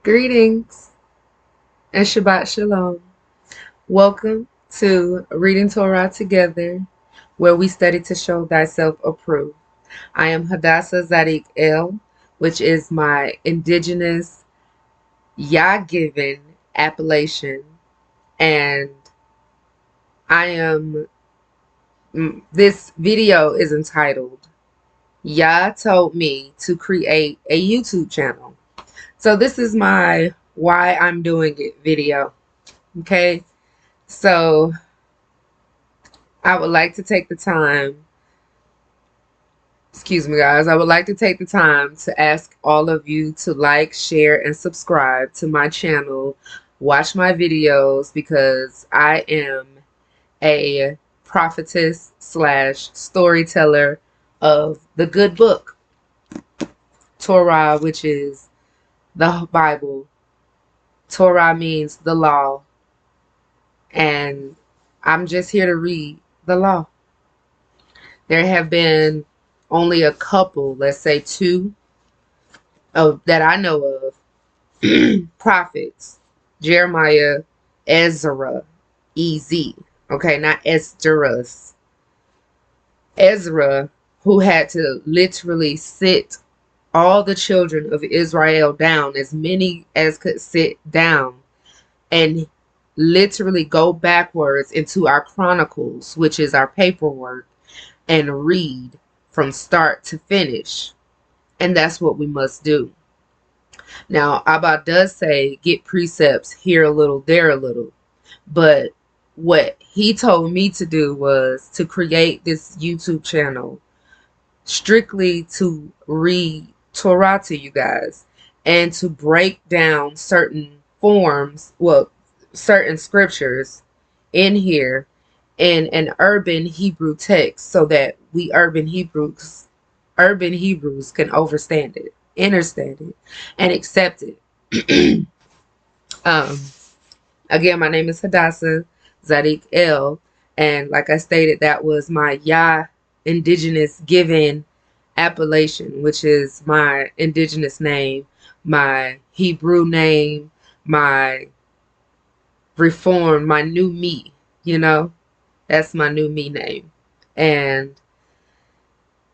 Greetings and Shabbat Shalom. Welcome to Reading Torah Together, where we study to show thyself approved. I am Hadassah Zadik El, which is my indigenous YAH given appellation, and this video is entitled YAH Told Me to Create a YouTube Channel. So this is my why I'm doing it video. Okay, so I would like to take the time, excuse me guys, I would like to take the time to ask all of you to like, share, and subscribe to my channel. Watch my videos because I am a prophetess slash storyteller of the good book, Torah, which is the Bible. Torah means the law, and I'm just here to read the law. There have been only a couple, let's say two, that I know of, prophets: Jeremiah, Ezra, EZ. Okay, not Esdras. Ezra, who had to literally sit all the children of Israel down, as many as could sit down, and literally go backwards into our chronicles, which is our paperwork, and read from start to finish. And that's what we must do. Now, Abba does say get precepts here a little, there a little. But what he told me to do was to create this YouTube channel strictly to read Torah to you guys and to break down certain forms, well, certain scriptures in here in an urban Hebrew text so that we urban Hebrews can understand it, and accept it. um, Again, my name is Hadassah Zadik El, and like I stated, that was my YAH indigenous given appellation, which is my indigenous name, my Hebrew name, my reformed, my new me, that's my new me name. And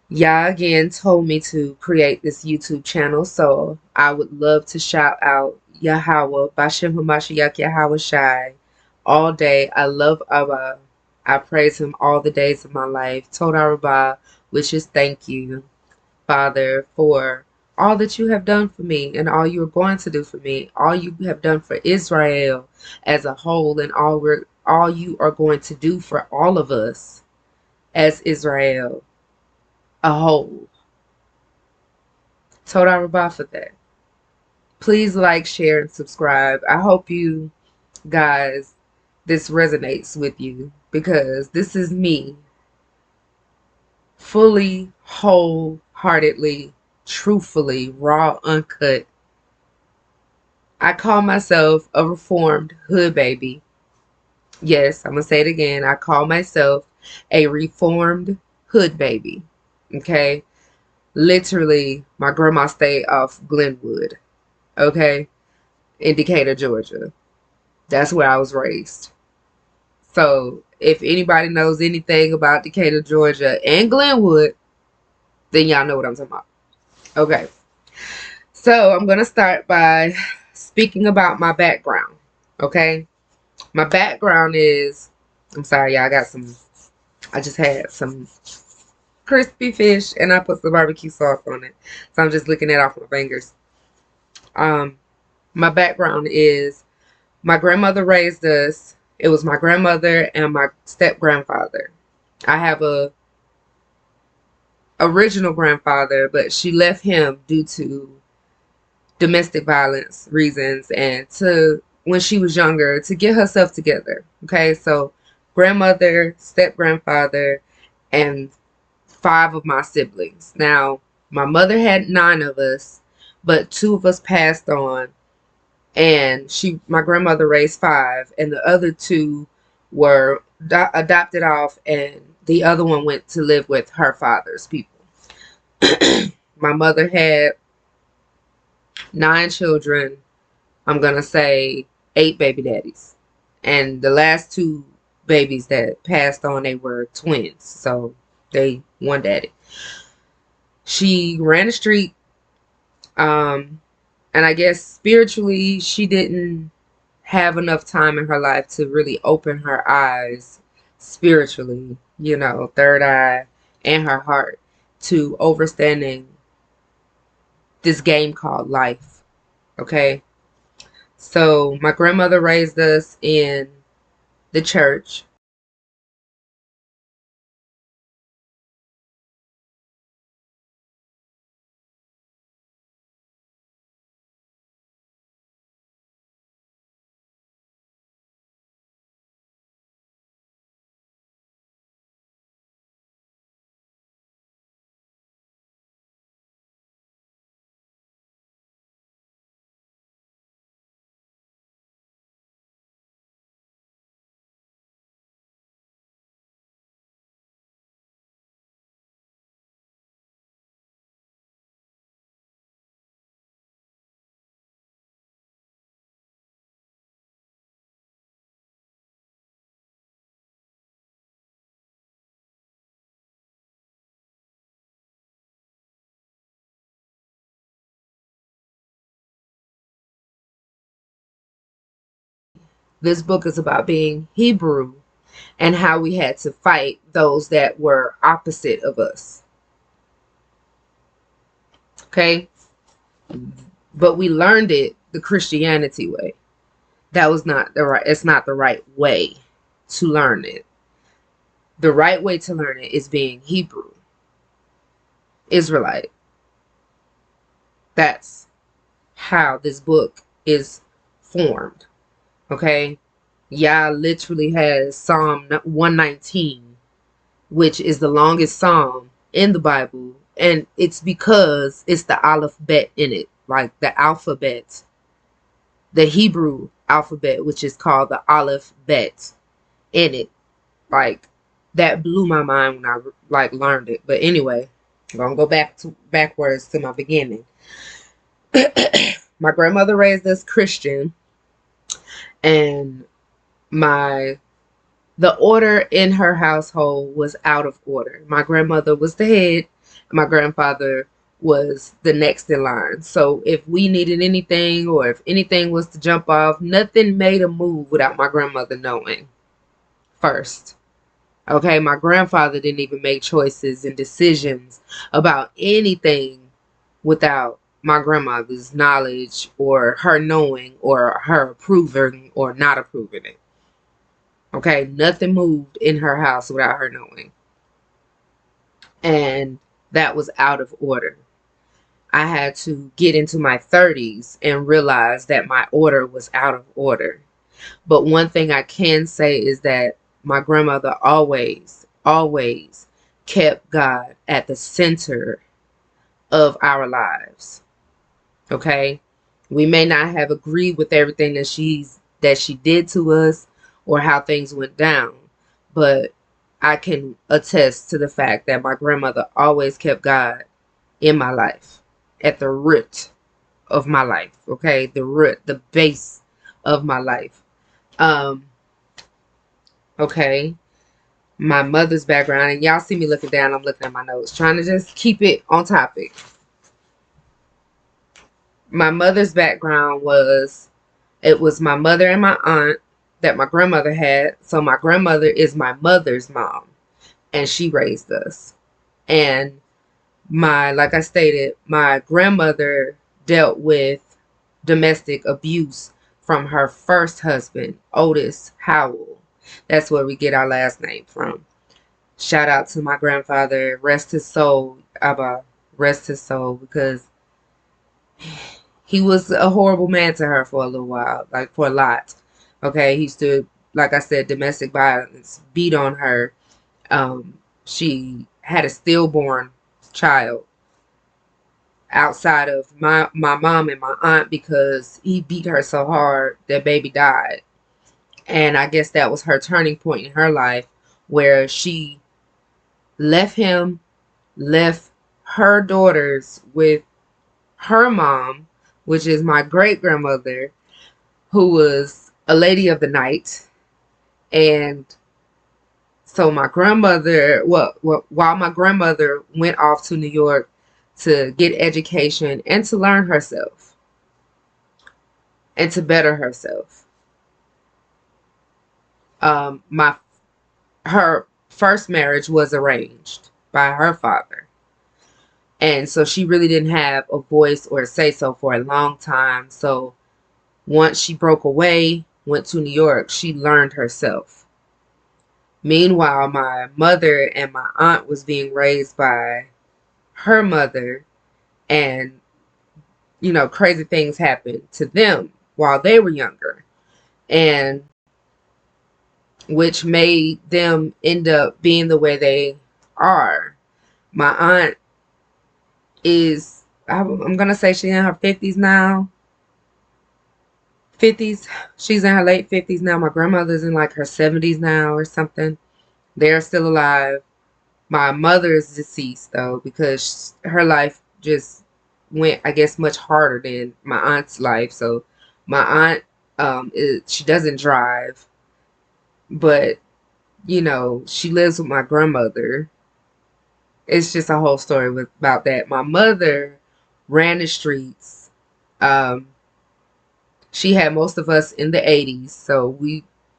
YAH again told me to create this YouTube channel, so I would love to shout out Yahweh, Bashem Hamashiach Yahweh Shai, all day. I love Abba. I praise him all the days of my life. Toda Rabbah, which is thank you, Father, for all that you have done for me and all you are going to do for me, all you have done for Israel as a whole, and all you are going to do for all of us as Israel a whole. Toda Rabbah for that. Please like, share, and subscribe. I hope you guys, this resonates with you, because this is me fully, wholeheartedly, truthfully, raw, uncut. I call myself a reformed hood baby. Yes, I'm going to say it again. I call myself a reformed hood baby. Okay? Literally, my grandma stayed off Glenwood. Okay? In Decatur, Georgia. That's where I was raised. So, if anybody knows anything about Decatur, Georgia and Glenwood, then y'all know what I'm talking about. Okay. So, I'm going to start by speaking about my background. Okay? My background is, I'm sorry, y'all, I just had some crispy fish and I put some barbecue sauce on it. So, I'm just licking it off my fingers. My background is, my grandmother raised us. It was my grandmother and my step-grandfather. I have a original grandfather, but she left him due to domestic violence reasons and when she was younger, to get herself together. Okay, so grandmother, step-grandfather, and 5 of my siblings. Now, my mother had 9 of us, but 2 of us passed on. And my grandmother raised 5, and the other 2 were adopted off, and the other one went to live with her father's people. My mother had 9 children. I'm going to say 8 baby daddies. And the last 2 babies that passed on, they were twins. So they one daddy. She ran the street. And I guess spiritually, she didn't have enough time in her life to really open her eyes spiritually, third eye, and her heart to understanding this game called life. Okay. So my grandmother raised us in the church. This book is about being Hebrew and how we had to fight those that were opposite of us. Okay? But we learned it the Christianity way. That was not the right, it's not the right way to learn it. The right way to learn it is being Hebrew, Israelite. That's how this book is formed. Okay? YAH literally has Psalm 119, which is the longest psalm in the Bible. And it's because it's the alphabet in it, like the alphabet, the Hebrew alphabet, which is called the Aleph Bet in it. Like, that blew my mind when I learned it. But anyway, I'm gonna go backwards to my beginning. My grandmother raised us Christian, and the order in her household was out of order. My grandmother was the head, and my grandfather was the next in line. So if we needed anything, or if anything was to jump off, nothing made a move without my grandmother knowing first. Okay, my grandfather didn't even make choices and decisions about anything without my grandmother's knowledge, or her knowing, or her approving or not approving it. Okay, nothing moved in her house without her knowing. And that was out of order. I had to get into my 30s and realize that my order was out of order. But one thing I can say is that my grandmother always, always kept God at the center of our lives. Okay? We may not have agreed with everything that she did to us or how things went down, but I can attest to the fact that my grandmother always kept God in my life, at the root of my life. Okay? The root, the base of my life. Okay, my mother's background, and y'all see me looking down, I'm looking at my notes, trying to just keep it on topic. My mother's background it was my mother and my aunt that my grandmother had. So my grandmother is my mother's mom, and she raised us. And like I stated, my grandmother dealt with domestic abuse from her first husband, Otis Howell. That's where we get our last name from. Shout out to my grandfather, rest his soul, Abba, rest his soul, because he was a horrible man to her for a little while, like for a lot. Okay, he used to, like I said, domestic violence, beat on her. She had a stillborn child outside of my mom and my aunt because he beat her so hard that baby died. And I guess that was her turning point in her life, where she left him, left her daughters with her mom, which is my great grandmother, who was a lady of the night. And so my grandmother, while my grandmother went off to New York to get education and to learn herself and to better herself, my her first marriage was arranged by her father. And so she really didn't have a voice or a say so for a long time. So once she broke away, went to New York, she learned herself. Meanwhile, my mother and my aunt was being raised by her mother, and crazy things happened to them while they were younger, and which made them end up being the way they are. My aunt is, I'm gonna say she's in her 50s now. 50s. She's in her late 50s now. My grandmother's in like her 70s now or something. They're still alive. My mother is deceased though, because her life just went, I guess, much harder than my aunt's life. So my aunt, she doesn't drive, but she lives with my grandmother. It's just a whole story about that. My mother ran the streets. Um, she had most of us in the 80s, so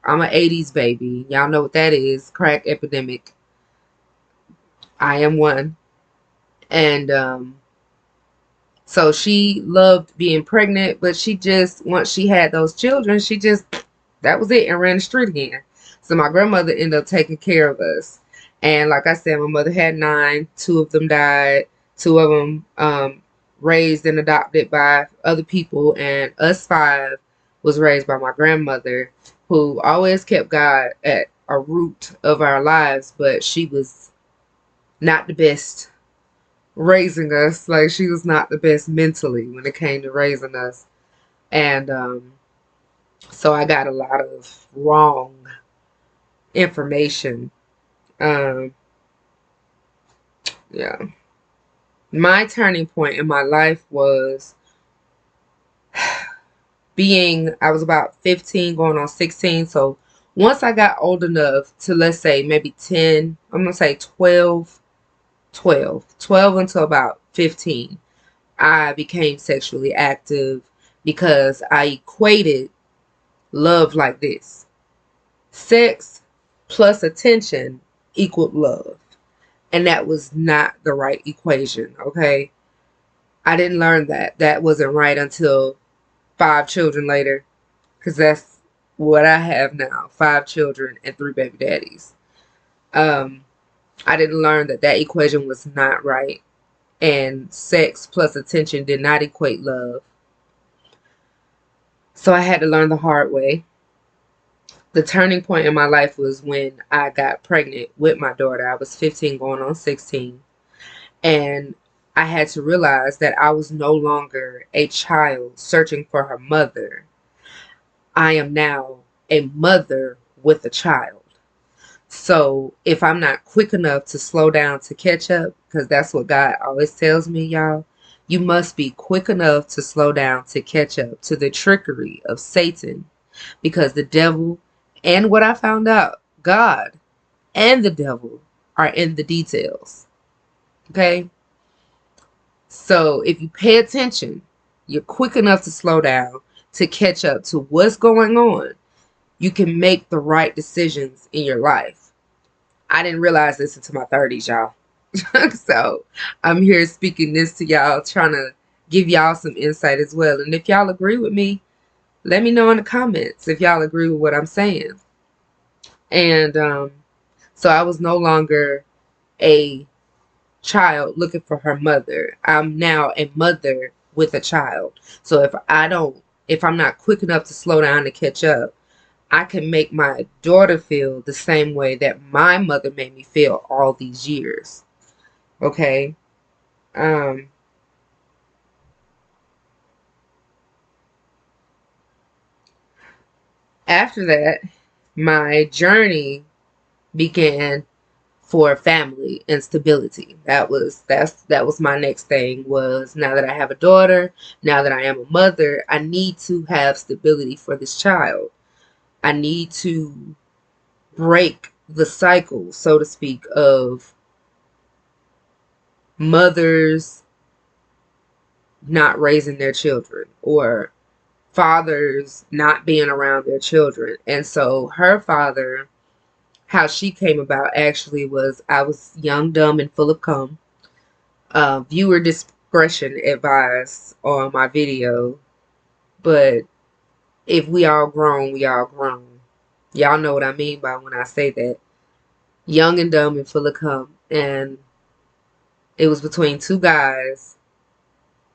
I'm an 80s baby. Y'all know what that is. Crack epidemic. I am one. And so she loved being pregnant, but she just, once she had those children, that was it, and ran the street again. So my grandmother ended up taking care of us. And like I said, my mother had 9. 2 of them died. 2 of them raised and adopted by other people. And us 5 was raised by my grandmother, who always kept God at a root of our lives, but she was not the best raising us. Like, she was not the best mentally when it came to raising us. And so I got a lot of wrong information. um yeah, my turning point in my life was I was about 15 going on 16. So once I got old enough to, let's say, maybe 10, I'm gonna say 12 until about 15, I became sexually active because I equated love like this: sex plus attention equaled love. And that was not the right equation, okay? I didn't learn that. That wasn't right until 5 children later, because that's what I have now: 5 children and 3 baby daddies. Um, I didn't learn that equation was not right, and sex plus attention did not equate love. So I had to learn the hard way. The turning point in my life was when I got pregnant with my daughter. I was 15 going on 16. And I had to realize that I was no longer a child searching for her mother. I am now a mother with a child. So if I'm not quick enough to slow down to catch up, because that's what God always tells me, y'all, you must be quick enough to slow down to catch up to the trickery of Satan, because the devil, and what I found out, God and the devil are in the details. Okay? So if you pay attention, you're quick enough to slow down to catch up to what's going on, you can make the right decisions in your life. I didn't realize this until my 30s, y'all. So I'm here speaking this to y'all, trying to give y'all some insight as well. And if y'all agree with me, let me know in the comments if y'all agree with what I'm saying. And so I was no longer a child looking for her mother. I'm now a mother with a child. So if I'm not quick enough to slow down to catch up, I can make my daughter feel the same way that my mother made me feel all these years. Okay? Um, After that, my journey began for family and stability. That was my next thing. Was now that I have a daughter, now that I am a mother, I need to have stability for this child. I need to break the cycle, so to speak, of mothers not raising their children or fathers not being around their children. And so her father, how she came about actually was, I was young, dumb, and full of cum. Viewer discretion advised on my video, but if we all grown, we all grown. Y'all know what I mean by when I say that. Young and dumb and full of cum. And it was between two guys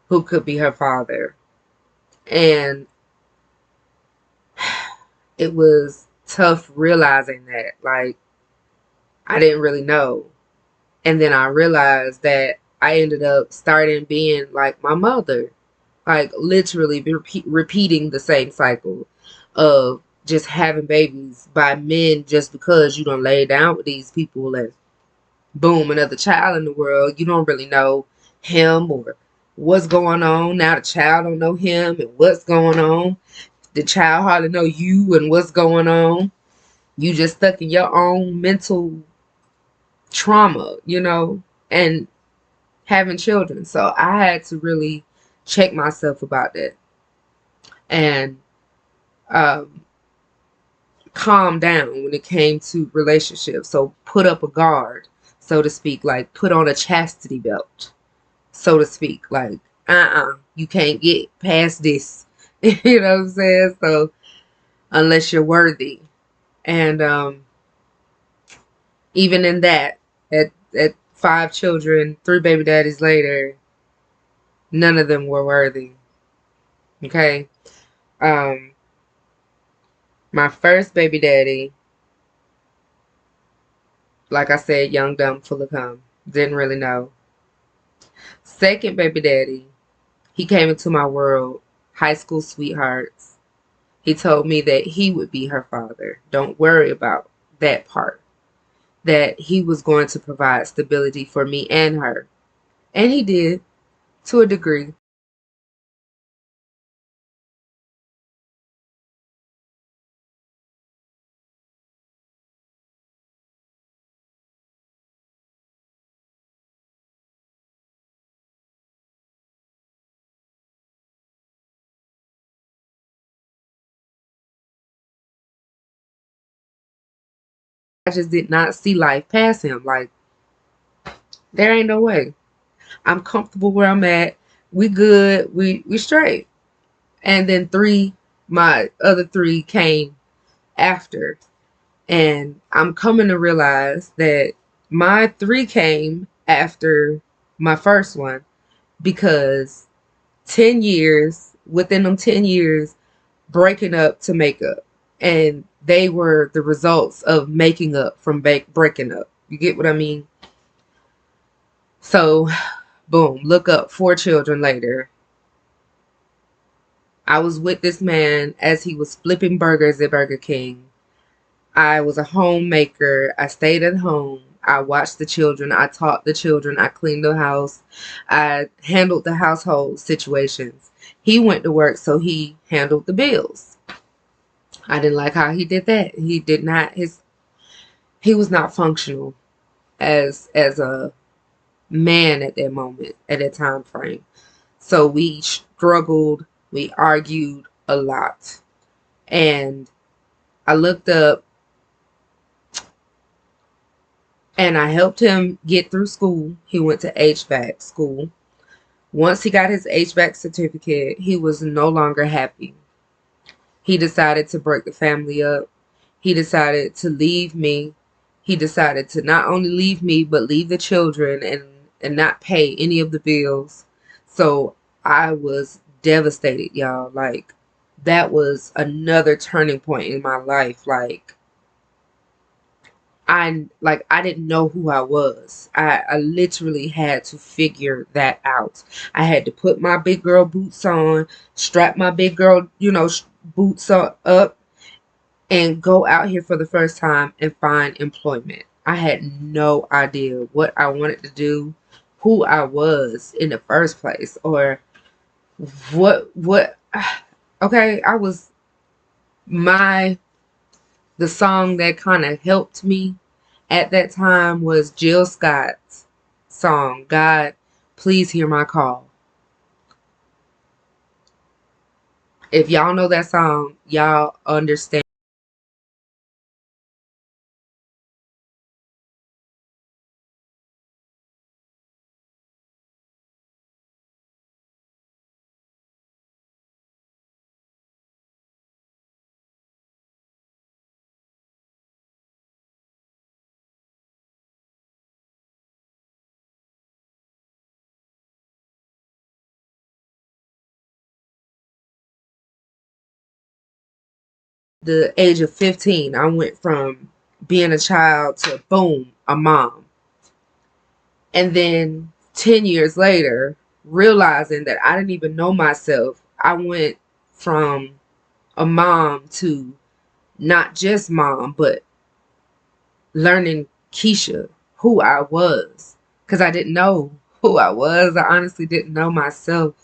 who could be her father. And it was tough realizing that. Like, I didn't really know. And then I realized that I ended up starting being like my mother. Like, literally repeating the same cycle of just having babies by men just because you don't lay down with these people and boom, another child in the world. You don't really know him or what's going on. Now the child don't know him and what's going on. The child hardly know you and what's going on. You just stuck in your own mental trauma, and having children. So I had to really check myself about that and um, calm down when it came to relationships. So put up a guard, so to speak, like put on a chastity belt, so to speak, like, you can't get past this. You know what I'm saying? So unless you're worthy. And even in that, at 5 children, 3 baby daddies later, none of them were worthy. Okay. My first baby daddy, like I said, young, dumb, full of cum. Didn't really know. Second baby daddy, he came into my world, high school sweethearts. He told me that he would be her father. Don't worry about that part. That he was going to provide stability for me and her. And he did, to a degree. I just did not see life past him. Like, there ain't no way. I'm comfortable where I'm at. We good. We straight. And then my other 3 came after. And I'm coming to realize that my 3 came after my first one because 10 years, within them 10 years, breaking up to make up. And they were the results of making up from breaking up. You get what I mean? So, boom, look up 4 children later. I was with this man as he was flipping burgers at Burger King. I was a homemaker. I stayed at home. I watched the children. I taught the children. I cleaned the house. I handled the household situations. He went to work, so he handled the bills. I didn't like how he did that. He was not functional as a man at that moment, at that time frame. So we struggled. We argued a lot. And I looked up and I helped him get through school. He went to HVAC school. Once he got his HVAC certificate, he was no longer happy. He decided to break the family up. He decided to leave me. He decided to not only leave me, but leave the children and not pay any of the bills. So I was devastated, y'all. Like, that was another turning point in my life. I didn't know who I was. I literally had to figure that out. I had to put my big girl boots on, strap my big girl, boots up, and go out here for the first time and find employment. I had no idea what I wanted to do, who I was in the first place, or what okay, I was my the song that kind of helped me at that time was Jill Scott's song, God, Please Hear My Call. If y'all know that song, y'all understand. The age of 15, I went from being a child to boom, a mom. And then 10 years later, realizing that I didn't even know myself, I went from a mom to not just mom, but learning Keisha, who I was. Because I didn't know who I was. I honestly didn't know myself.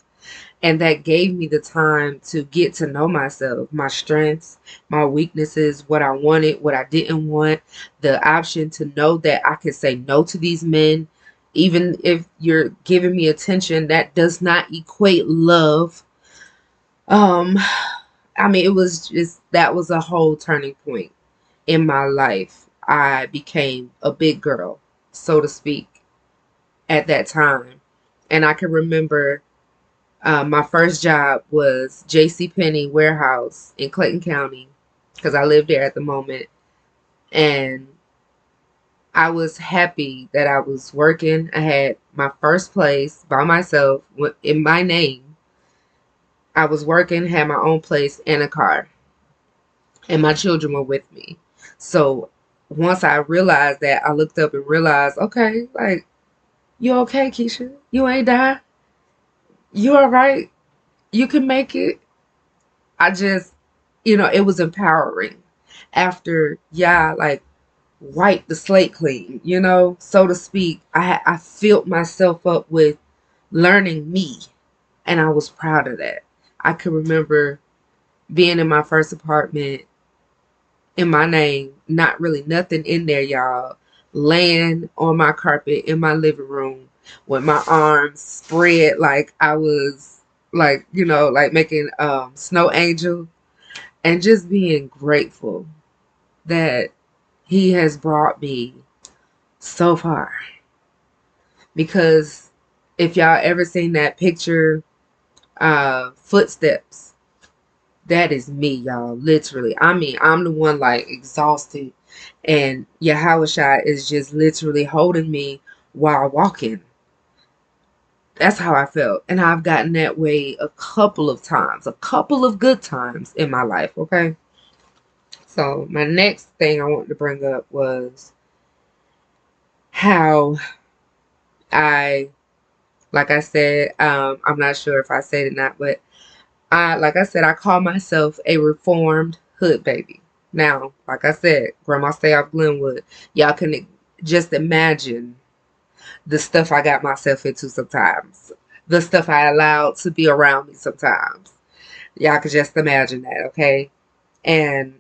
And that gave me the time to get to know myself, my strengths, my weaknesses, what I wanted, what I didn't want, the option to know that I could say no to these men. Even if you're giving me attention, that does not equate love. Um, I mean, it was just, that was a whole turning point in my life. I became a big girl, so to speak, at that time. And I can remember my first job was J.C. Penney warehouse in Clayton County because I lived there at the moment. And I was happy that I was working. I had my first place by myself in my name. I was working, had my own place and a car, and my children were with me. So once I realized that, I looked up and realized, okay, like, you okay, Keisha? You ain't die? You all right? You can make it? I just, it was empowering after, yeah, like, wipe the slate clean, so to speak. I filled myself up with learning me, and I was proud of that. I could remember being in my first apartment in my name, not really nothing in there, y'all, laying on my carpet in my living room with my arms spread like I was like, like making snow angel, and just being grateful that he has brought me so far. Because if y'all ever seen that picture, Footsteps, that is me, y'all. Literally. I mean, I'm the one like exhausted, and YAH is just literally holding me while walking. That's how I felt. And I've gotten that way a couple of times, a couple of good times in my life, okay? So my next thing I wanted to bring up was how I, like I said, I'm not sure if I said it or not, but like I said, I call myself a reformed hood baby. Now, like I said, Grandma stay off Glenwood. Y'all can just imagine the stuff I got myself into sometimes. The stuff I allowed to be around me sometimes. Y'all can just imagine that, okay? And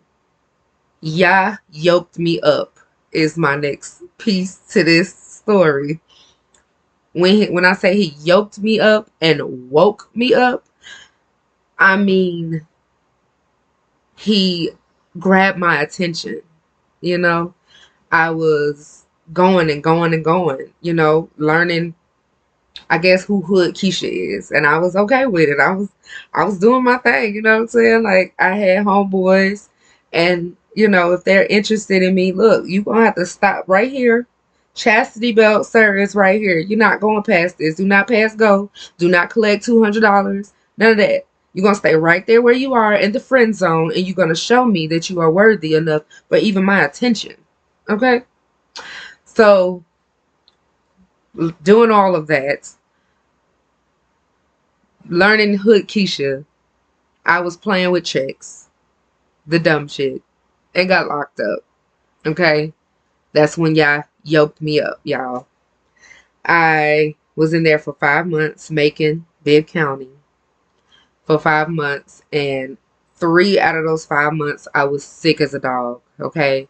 YAH yoked me up is my next piece to this story. When I say he yoked me up and woke me up, I mean he grabbed my attention. You know, I was going and going and going, learning, I guess, who Hood Keisha is, and I was okay with it. I was doing my thing, you know what I'm saying? Like, I had homeboys, and if they're interested in me, look, you gonna have to stop right here. Chastity belt, sir, is right here. You're not going past this. Do not pass go. Do not collect $200. None of that. You're gonna stay right there where you are in the friend zone, and you're gonna show me that you are worthy enough for even my attention. Okay? So, doing all of that, learning Hood Keisha, I was playing with chicks, the dumb shit, and got locked up. Okay? That's when y'all yoked me up, y'all. I was in there for 5 months, Macon, Bibb County, for 5 months, and 3 out of those 5 months, I was sick as a dog, okay?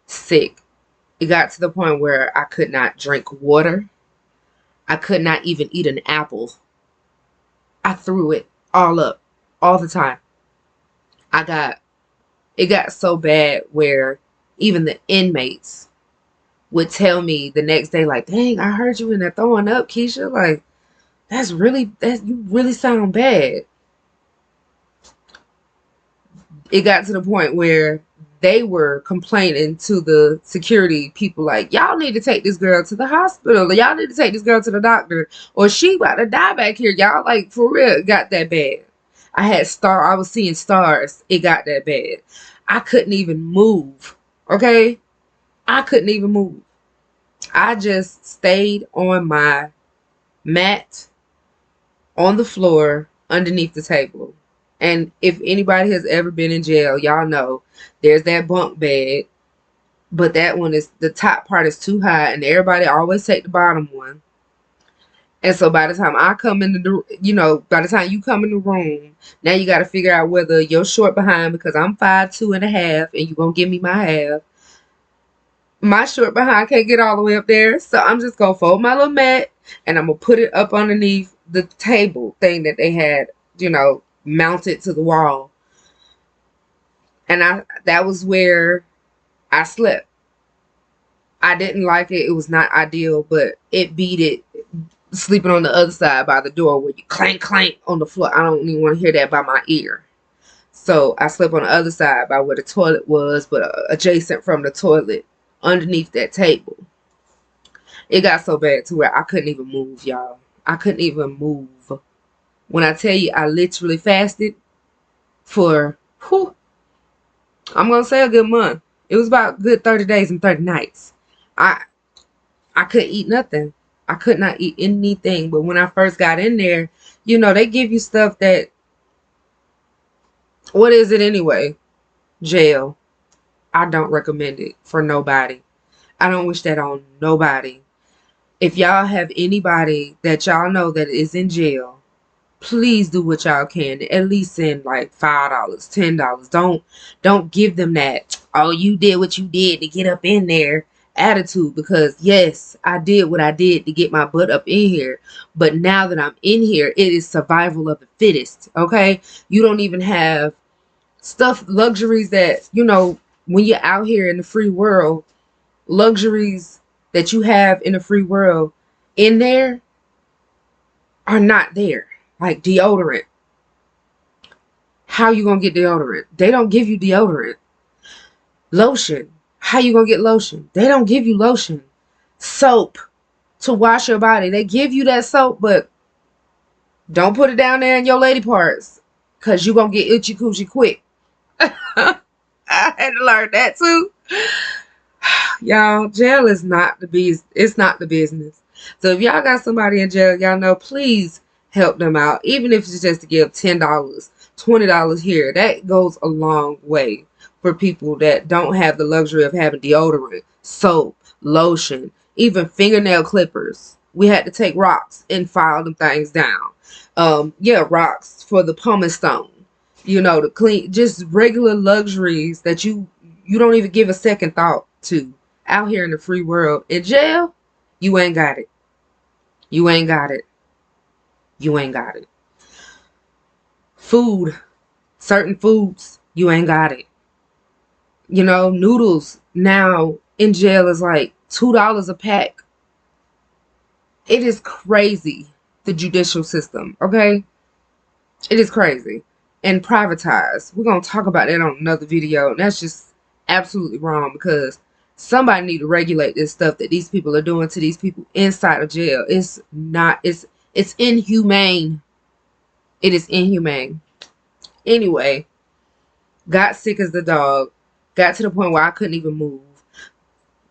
Sick. It got to the point where I could not drink water. I could not even eat an apple. I threw it all up, all the time. It got so bad where even the inmates would tell me the next day, like, dang, I heard you in there throwing up, Keisha. Like, you really sound bad. It got to the point where they were complaining to the security people, like, y'all need to take this girl to the hospital. Y'all need to take this girl to the doctor, or she about to die back here. Y'all, like, for real, it got that bad. I was seeing stars. It got that bad. I couldn't even move. Okay? I couldn't even move. I just stayed on my mat on the floor underneath the table. And if anybody has ever been in jail, y'all know there's that bunk bed, but that one is, the top part is too high, and everybody always take the bottom one. And so by the time I come in by the time you come in the room, now you got to figure out whether you're short behind, because I'm 5'2.5", and you gonna give me my half. My short behind can't get all the way up there, so I'm just gonna fold my little mat and I'm gonna put it up underneath the table thing that they had, mounted to the wall. And that was where I slept. I didn't like it. It was not ideal, but it beat it sleeping on the other side by the door where you clank clank on the floor. I don't even want to hear that by my ear. So I slept on the other side by where the toilet was, but adjacent from the toilet underneath that table. It got so bad to where I couldn't even move, y'all. I couldn't even move. When I tell you I literally fasted for, I'm going to say a good month. It was about good 30 days and 30 nights. I couldn't eat nothing. I could not eat anything. But when I first got in there, they give you stuff that, what is it anyway? Jail. I don't recommend it for nobody. I don't wish that on nobody. If y'all have anybody that y'all know that is in jail, please do what y'all can. At least send like $5, $10. Don't give them that, oh, you did what you did to get up in there attitude, because yes, I did what I did to get my butt up in here, but now that I'm in here, it is survival of the fittest. Okay? You don't even have luxuries that, when you're out here in the free world, luxuries that you have in the free world in there are not there. Like deodorant. How you gonna get deodorant? They don't give you deodorant. Lotion. How you gonna get lotion? They don't give you lotion. Soap to wash your body. They give you that soap, but don't put it down there in your lady parts, because you gonna get itchy coochie quick. I had to learn that too. Y'all, jail is not the business. It's not the business. So if y'all got somebody in jail, y'all know, please help them out. Even if it's just to give $10, $20 here. That goes a long way for people that don't have the luxury of having deodorant, soap, lotion, even fingernail clippers. We had to take rocks and file them things down. Rocks for the pumice stone. To clean, just regular luxuries that you don't even give a second thought to. Out here in the free world. In jail, you ain't got it. You ain't got it. You ain't got it. Food. Certain foods, you ain't got it. Noodles now in jail is like $2 a pack. It is crazy, the judicial system, okay? It is crazy. And privatized. We're going to talk about that on another video. And that's just absolutely wrong, because somebody need to regulate this stuff that these people are doing to these people inside of jail. It's inhumane. It is inhumane. Anyway, got sick as the dog. Got to the point where I couldn't even move.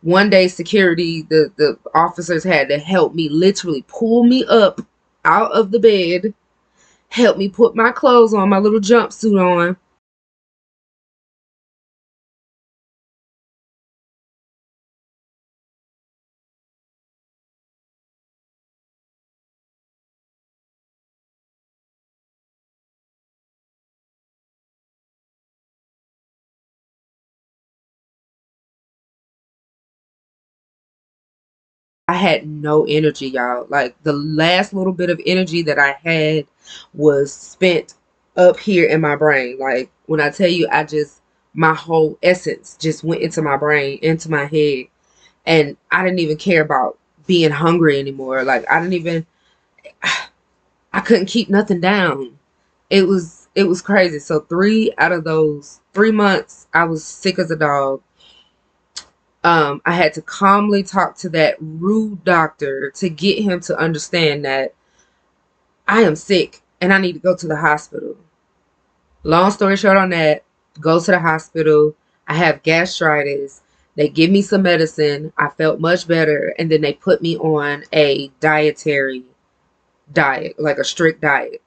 One day, security, the officers had to help me, literally pull me up out of the bed, help me put my clothes on, my little jumpsuit on, I had no energy, y'all. Like, the last little bit of energy that I had was spent up here in my brain. Like, when I tell you, my whole essence just went into my brain, into my head. And I didn't even care about being hungry anymore. Like, I couldn't keep nothing down. It was crazy. So 3 out of those 3 months, I was sick as a dog. I had to calmly talk to that rude doctor to get him to understand that I am sick and I need to go to the hospital. Long story short on that, go to the hospital. I have gastritis. They give me some medicine. I felt much better. And then they put me on a dietary diet, like a strict diet,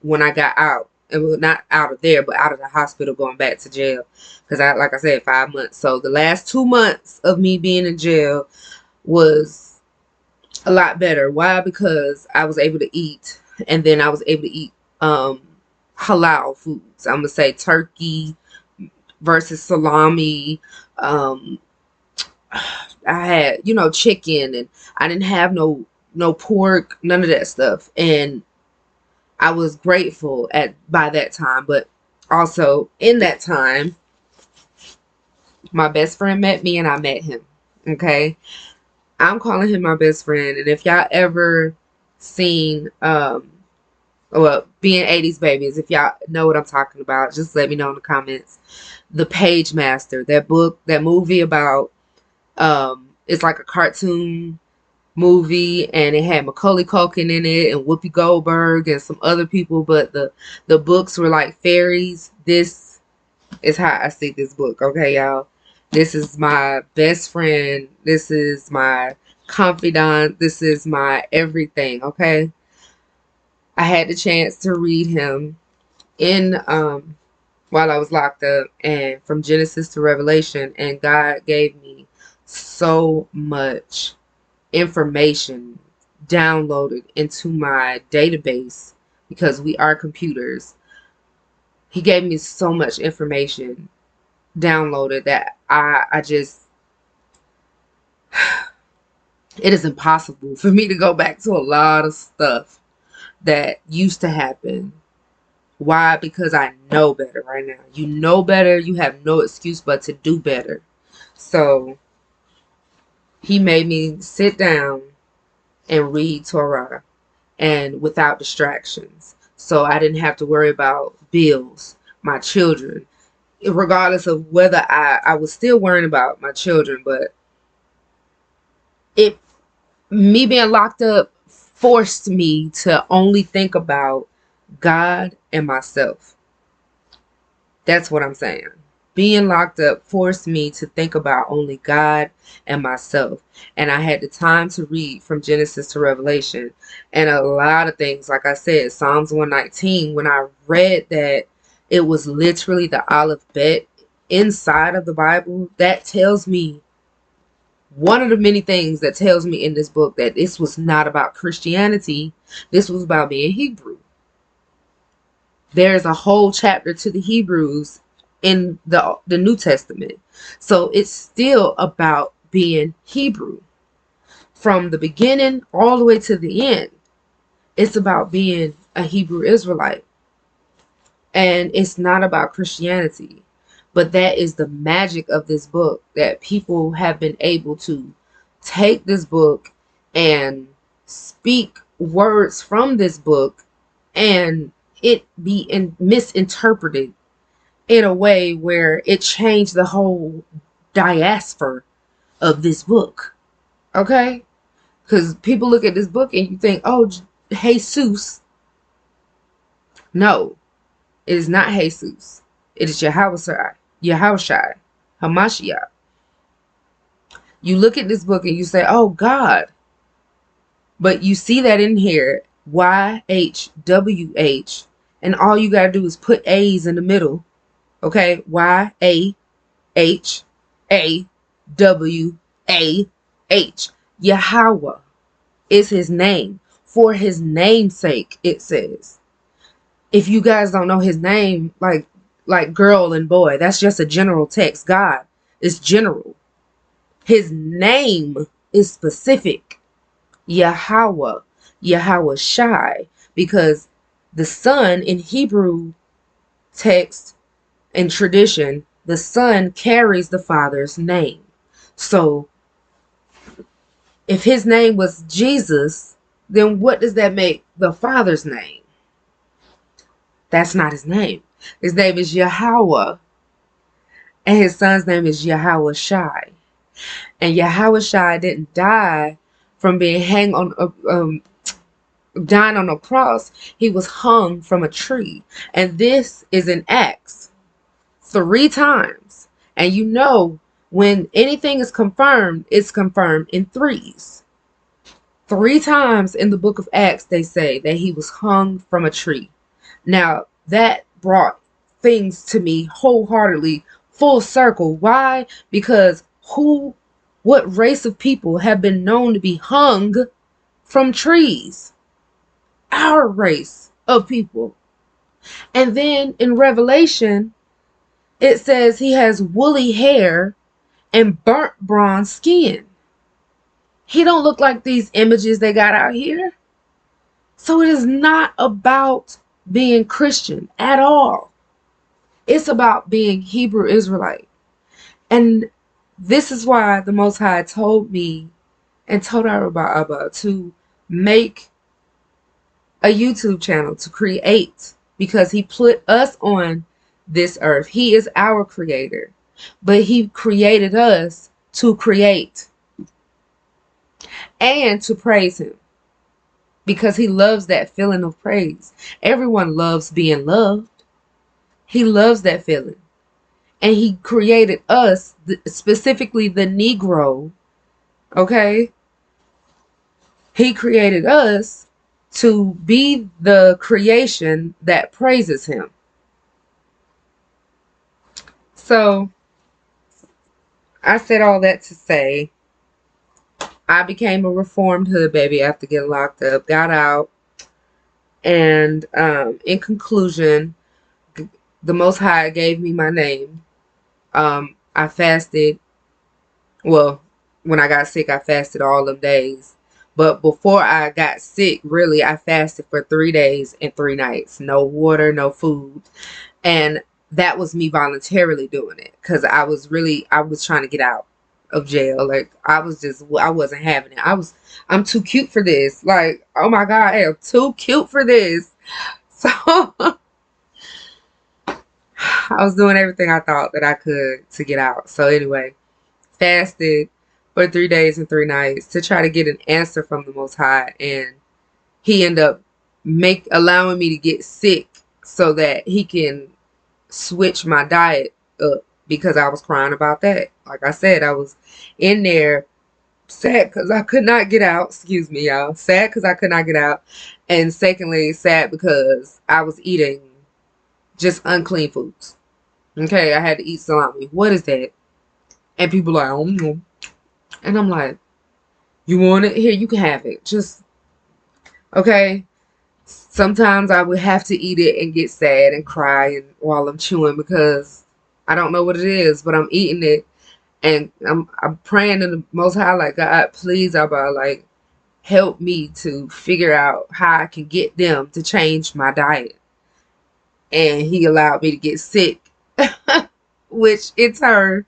when I got out. And well, not out of there, but out of the hospital, going back to jail. Because like I said, 5 months. So the last 2 months of me being in jail was a lot better. Why? Because I was able to eat, and then I was able to eat halal foods. I'm gonna say turkey versus salami. Um, I had, chicken, and I didn't have no pork, none of that stuff, and I was grateful by that time. But also in that time, my best friend met me, and I met him. Okay, I'm calling him my best friend, and if y'all ever seen well, being 80s babies, if y'all know what I'm talking about, just let me know in the comments. The Page Master, that book, that movie about, it's like a cartoon movie, and it had Macaulay Culkin in it and Whoopi Goldberg and some other people, but the books were like fairies. This is how I see this book. Okay, y'all, this is my best friend, this is my confidant, this is my everything. Okay, I had the chance to read him in while I was locked up, and from Genesis to Revelation, and God gave me so much information downloaded into my database, because we are computers. He gave me so much information downloaded that I just it is impossible for me to go back to a lot of stuff that used to happen. Why? Because I know better right now. You know better. You have no excuse but to do better. So he made me sit down and read Torah, and without distractions. So I didn't have to worry about bills, my children. Regardless of whether I was still worrying about my children, but it me being locked up forced me to only think about God and myself. That's what I'm saying. Being locked up forced me to think about only God and myself. And I had the time to read from Genesis to Revelation. And a lot of things, like I said, Psalms 119, when I read that it was literally the alphabet inside of the Bible, that tells me, one of the many things that tells me in this book, that this was not about Christianity. This was about being Hebrew. There's a whole chapter to the Hebrews in the New Testament. So it's still about being Hebrew. From the beginning all the way to the end, it's about being a Hebrew Israelite. And it's not about Christianity. But that is the magic of this book, that people have been able to take this book and speak words from this book, and it be misinterpreted in a way where it changed the whole diaspora of this book. Okay? Because people look at this book and you think, oh, Jesus. No, it is not Jesus. It is Yahushua, Hamashiach. You look at this book and you say, oh, God. But you see that in here, YHWH, and all you got to do is put A's in the middle. Okay? YAHAWAH. Yahweh is his name. For his name's sake, it says. If you guys don't know his name, like girl and boy, that's just a general text. God is general. His name is specific. Yahweh, Yahweh Shai, because the son in Hebrew text and tradition, the son carries the father's name. So if his name was Jesus, then what does that make the father's name? That's not his name. His name is Yahweh, and his son's name is Yahweh Shai. And Yahweh Shai didn't die from being dying on a cross. He was hung from a tree. And this is in Acts 3 times. And you know, when anything is confirmed, it's confirmed in threes. 3 times in the book of Acts, they say that he was hung from a tree. Now, that brought things to me wholeheartedly, full circle. Why? Because what race of people have been known to be hung from trees? Our race of people. And then in Revelation, it says he has woolly hair and burnt bronze skin. He don't look like these images they got out here. So it is not about being Christian at all. It's about being Hebrew Israelite. And this is why the Most High told me and told Abba to make a YouTube channel, to create, because he put us on this earth. He is our creator, but he created us to create and to praise him, because he loves that feeling of praise. Everyone loves being loved. He loves that feeling. And he created us, specifically the Negro, okay? He created us to be the creation that praises him. So, I said all that to say, I became a reformed hood baby after getting locked up, got out, and in conclusion, the Most High gave me my name. I fasted. Well, when I got sick, I fasted all them days. But before I got sick, really, I fasted for 3 days and 3 nights. No water, no food. And that was me voluntarily doing it, because I was trying to get out of jail. Like, I wasn't having it. I'm too cute for this. Like, oh my God, I am too cute for this. So I was doing everything I thought that I could to get out. So anyway, fasted for 3 days and 3 nights to try to get an answer from the Most High, and he ended up allowing me to get sick so that he can switch my diet up, because I was crying about that. Like I said, I was in there sad because I could not get out. Excuse me, y'all. Sad because I could not get out. And secondly, sad because I was eating just unclean foods. Okay, I had to eat salami. What is that? And people are like, oh. And I'm like, you want it? Here, you can have it. Just, okay. Sometimes I would have to eat it and get sad and cry while I'm chewing, because I don't know what it is, but I'm eating it, and I'm praying to the Most High, like, God, please, Abba, like, help me to figure out how I can get them to change my diet. And he allowed me to get sick, which in turn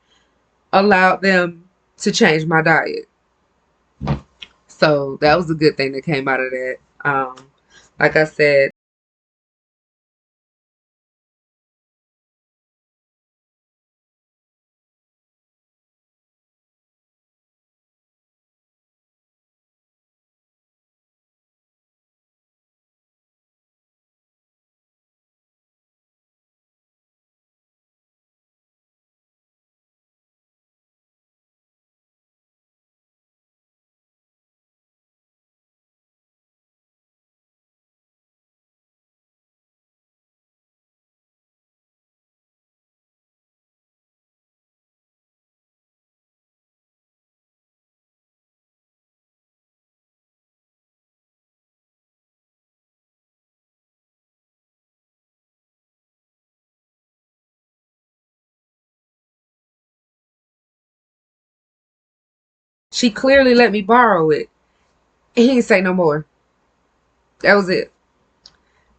allowed them to change my diet. So that was a good thing that came out of that. Like I said, She clearly let me borrow it. He didn't say no more. That was it.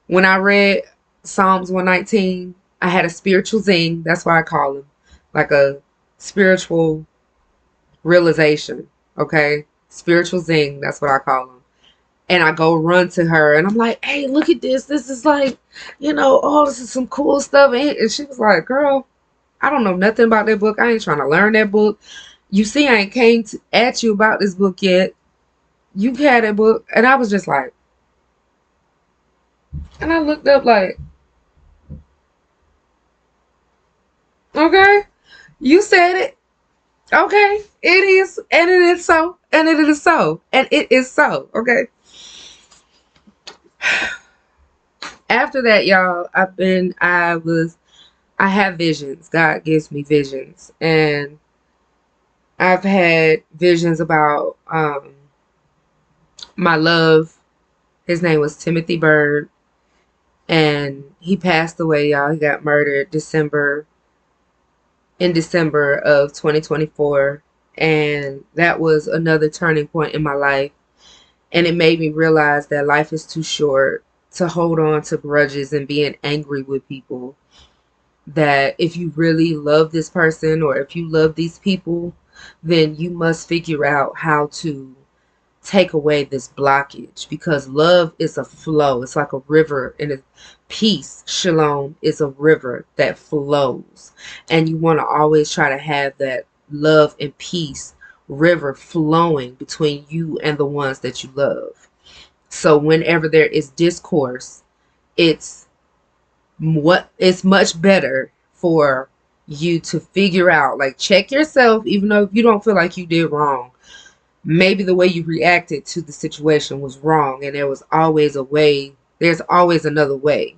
When I read Psalms 119, I had a spiritual zing. That's why I call them. Like a spiritual realization. Okay? Spiritual zing. That's what I call them. And I go run to her and I'm like, hey, look at this. This is like, oh, this is some cool stuff. And she was like, girl, I don't know nothing about that book. I ain't trying to learn that book. You see, I ain't came at you about this book yet. You had that book. And I was just like, and I looked up like, okay, you said it. Okay, it is. And it is so. And it is so. And it is so. Okay. After that, y'all, I have visions. God gives me visions. And I've had visions about my love. His name was Timothy Bird. And he passed away, y'all. He got murdered in December of 2024. And that was another turning point in my life. And it made me realize that life is too short to hold on to grudges and being angry with people. That if you really love this person or if you love these people, then you must figure out how to take away this blockage, because love is a flow. It's like a river, and peace, shalom, is a river that flows. And you want to always try to have that love and peace river flowing between you and the ones that you love. So whenever there is discourse, it's much better for you to figure out, like, check yourself, even though you don't feel like you did wrong. Maybe the way you reacted to the situation was wrong, and there was always a way. There's always another way.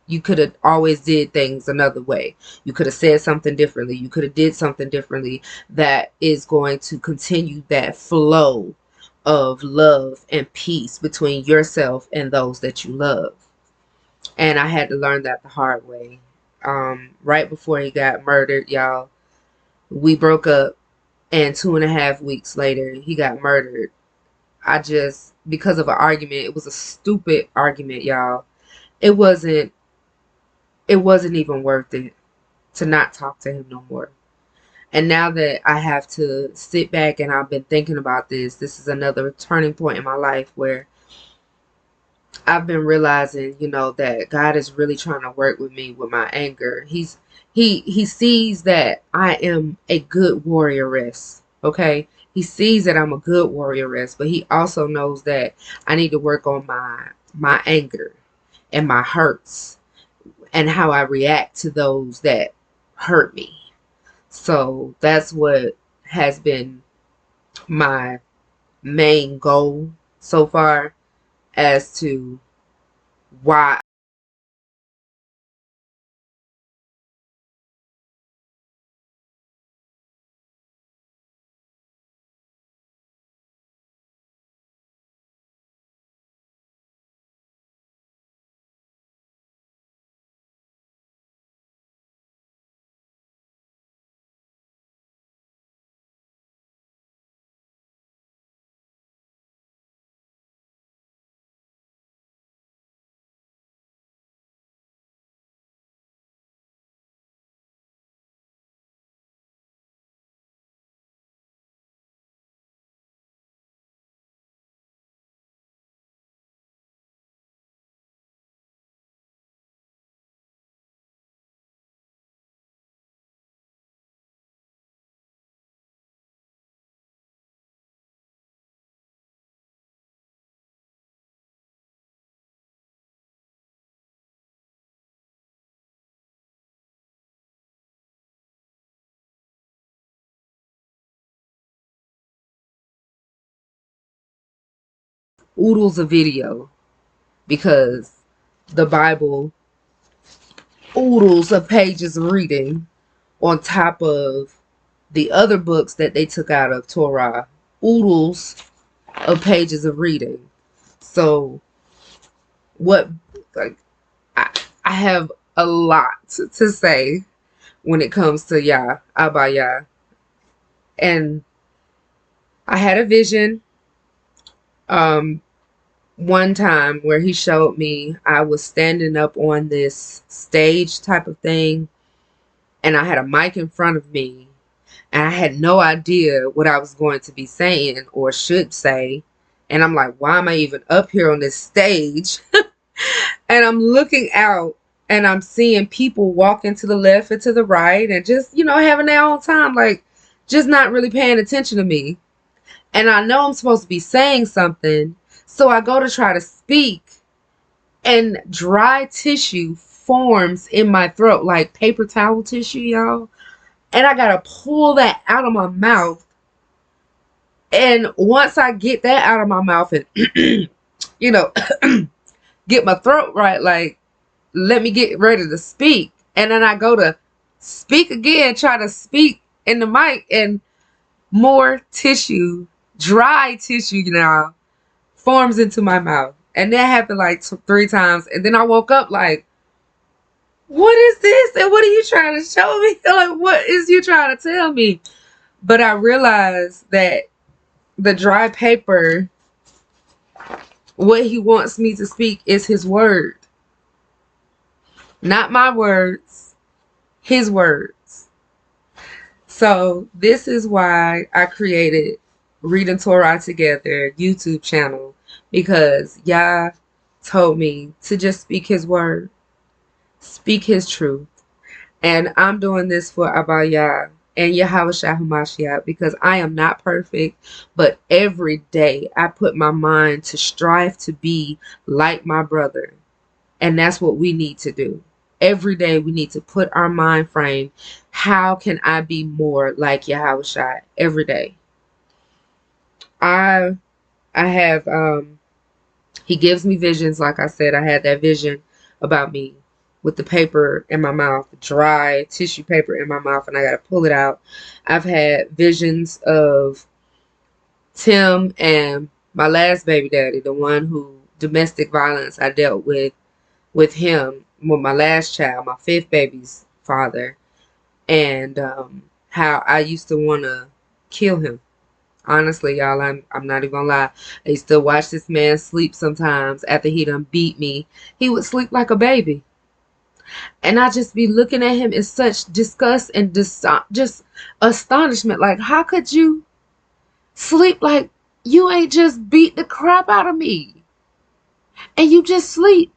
You could have always did things another way. You could have said something differently. You could have did something differently that is going to continue that flow of love and peace between yourself and those that you love. And I had to learn that the hard way. Right before he got murdered, y'all, we broke up, and 2.5 weeks later, he got murdered. Because of an argument, it was a stupid argument, y'all. It wasn't even worth it to not talk to him no more. And now that I have to sit back and I've been thinking about this is another turning point in my life where I've been realizing, that God is really trying to work with me with my anger. He sees that I am a good warrioress. Okay? He sees that I'm a good warrioress, but he also knows that I need to work on my anger and my hurts and how I react to those that hurt me. So that's what has been my main goal so far, as to why oodles of video, because the Bible oodles of pages of reading on top of the other books that they took out of Torah, oodles of pages of reading. So what, like, I have a lot to say when it comes to YAH, Abba YAH. And I had a vision um one time where he showed me I was standing up on this stage type of thing, and I had a mic in front of me, and I had no idea what I was going to be saying or should say. And I'm like, why am I even up here on this stage? And I'm looking out, and I'm seeing people walking to the left and to the right and just, having their own time, like just not really paying attention to me. And I know I'm supposed to be saying something. So I go to try to speak, and dry tissue forms in my throat, like paper towel tissue, y'all. And I got to pull that out of my mouth. And once I get that out of my mouth and, you know, get my throat right, like, let me get ready to speak. And then I go to speak again, try to speak in the mic, and more tissue, dry tissue now, forms into my mouth. And that happened like 3 times. And then I woke up like, what is this? And what are you trying to show me? Like, what is you trying to tell me? But I realized that the dry paper, what he wants me to speak is his word. Not my words, his words. So this is why I created Reading Torah Together YouTube channel, because YAH told me to just speak his word, speak his truth. And I'm doing this for Abba YAH and Yahweh Hamashiach, because I am not perfect, but every day I put my mind to strive to be like my brother. And that's what we need to do. Every day we need to put our mind frame, how can I be more like Yahweh Shai every day? I have he gives me visions. Like I said, I had that vision about me with the paper in my mouth, dry tissue paper in my mouth, and I got to pull it out. I've had visions of Tim and my last baby daddy, the one who domestic violence I dealt with him, with my last child, my 5th baby's father, and how I used to want to kill him. Honestly, y'all, I'm not even gonna lie. I used to watch this man sleep sometimes after he done beat me. He would sleep like a baby. And I just be looking at him in such disgust and just astonishment. Like, how could you sleep like you ain't just beat the crap out of me? And you just sleep.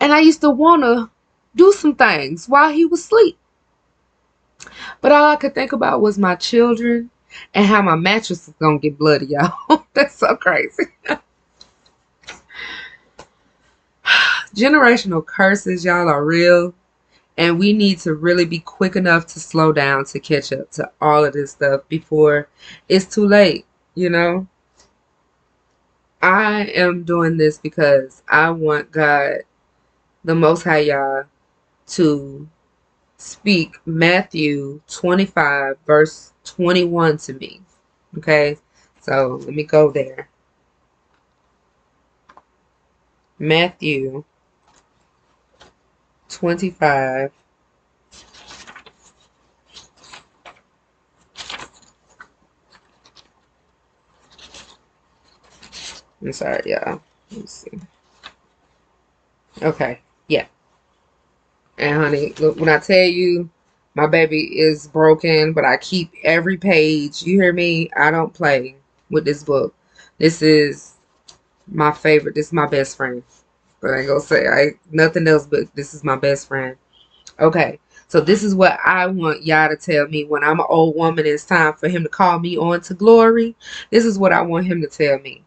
And I used to want to do some things while he was asleep. But all I could think about was my children and how my mattress was going to get bloody, y'all. That's so crazy. Generational curses, y'all, are real. And we need to really be quick enough to slow down to catch up to all of this stuff before it's too late, I am doing this because I want God, the Most High Yah, to speak Matthew 25 verse 21 to me. Okay, so let me go there. Matthew 25 I'm sorry, y'all. Let's see. Okay, yeah. And honey, look, when I tell you my baby is broken, but I keep every page, you hear me? I don't play with this book. This is my favorite. This is my best friend. But I ain't gonna say nothing else, but this is my best friend. Okay, so this is what I want y'all to tell me when I'm an old woman. It's time for him to call me on to glory. This is what I want him to tell me.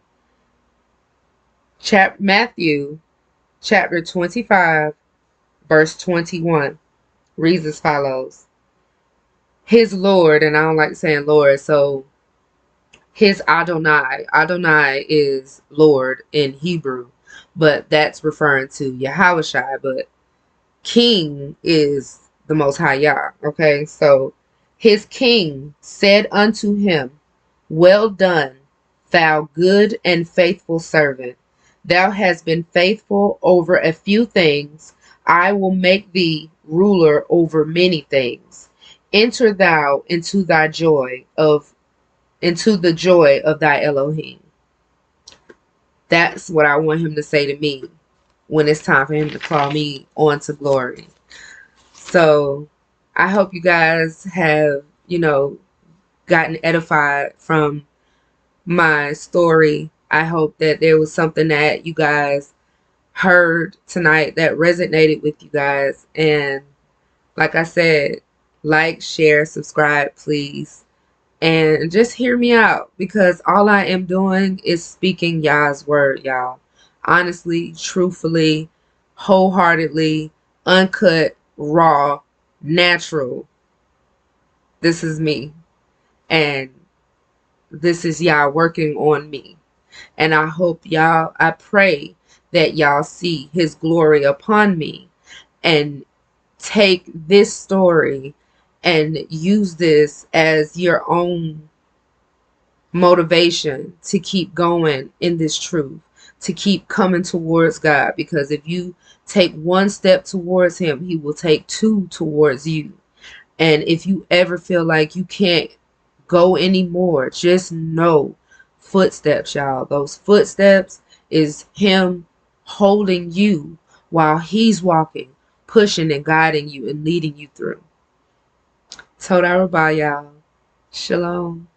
Matthew chapter 25 verse 21 reads as follows. His Lord, and I don't like saying Lord, so his Adonai. Adonai is Lord in Hebrew, but that's referring to Yahushua, but King is the Most High Yah. Okay, so his King said unto him, well done, thou good and faithful servant. Thou hast been faithful over a few things. I will make thee ruler over many things. Enter thou into thy joy of into the joy of thy Elohim. That's what I want him to say to me when it's time for him to call me on to glory. So I hope you guys have, gotten edified from my story. I hope that there was something that you guys heard tonight that resonated with you guys. And like I said, like, share, subscribe, please. And just hear me out, because all I am doing is speaking Yah's word, y'all. Honestly, truthfully, wholeheartedly, uncut, raw, natural. This is me. And this is Yah working on me. And I pray that y'all see his glory upon me and take this story and use this as your own motivation to keep going in this truth, to keep coming towards God. Because if you take one step towards him, he will take two towards you. And if you ever feel like you can't go anymore, just know, footsteps, y'all. Those footsteps is him holding you while he's walking, pushing and guiding you and leading you through. Toda Rabah, y'all. Shalom.